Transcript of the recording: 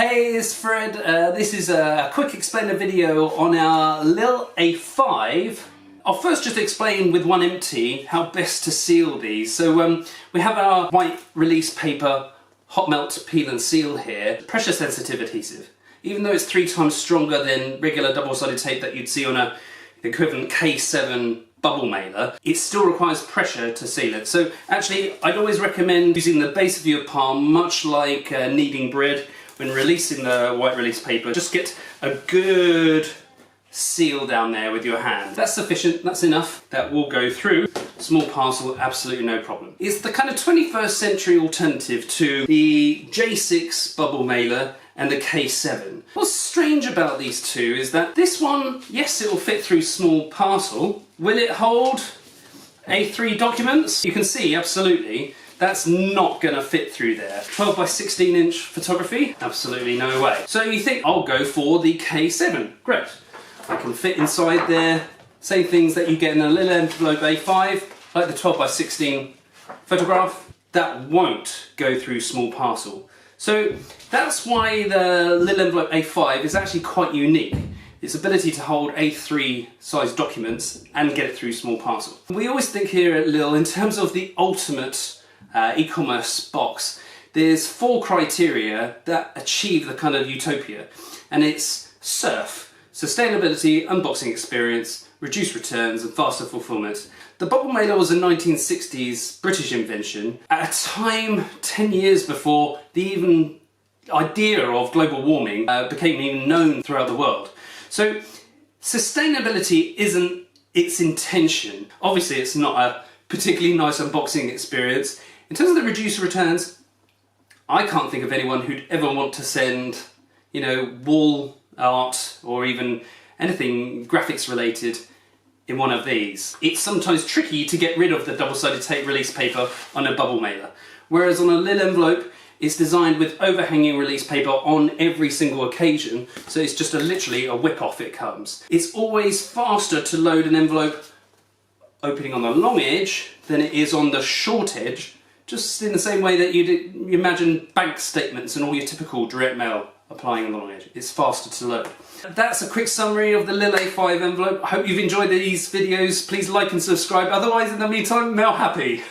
Hey, it's Fred. This is a quick explainer video on our Lil A5. I'll first just explain with one empty how best to seal these. So we have our white release paper hot melt peel and seal here. Pressure sensitive adhesive. Even though it's 3 times stronger than regular double-sided tape that you'd see on a equivalent K7 bubble mailer, it still requires pressure to seal it. So actually I'd always recommend using the base of your palm, much like kneading bread. When releasing the white release paper, just get a good seal down there with your hand. That's sufficient, that's enough. That will go through. Small parcel, absolutely no problem. It's the kind of 21st century alternative to the J6 bubble mailer and the K7. What's strange about these two is that this one, yes, it will fit through small parcel. Will it hold A3 documents? You can see, absolutely. That's not going to fit through there. 12 by 16 inch photography? Absolutely no way. So you think, I'll go for the K7. Great. I can fit inside there. Same things that you get in a Lil Envelope A5, like the 12 by 16 photograph. That won't go through small parcel. So that's why the Lil Envelope A5 is actually quite unique. Its ability to hold A3 size documents and get it through small parcel. We always think here at Lil in terms of the ultimate e-commerce box. There's 4 criteria that achieve the kind of utopia, and it's SURF, sustainability, unboxing experience, reduced returns and faster fulfillment. The bubble mailer was a 1960s British invention at a time 10 years before the even idea of global warming became even known throughout the world. So sustainability isn't its intention. Obviously it's not a particularly nice unboxing experience. In terms of the reduced returns, I can't think of anyone who'd ever want to send, you know, wall art or even anything graphics related in one of these. It's sometimes tricky to get rid of the double-sided tape release paper on a bubble mailer, whereas on a Lil Envelope it's designed with overhanging release paper on every single occasion, so it's just literally a whip off it comes. It's always faster to load an envelope opening on the long edge than it is on the short edge, just in the same way that you imagine bank statements and all your typical direct mail applying on the long edge. It's faster to load. That's a quick summary of the Lil A5 envelope. I hope you've enjoyed these videos. Please like and subscribe. Otherwise, in the meantime, mail happy.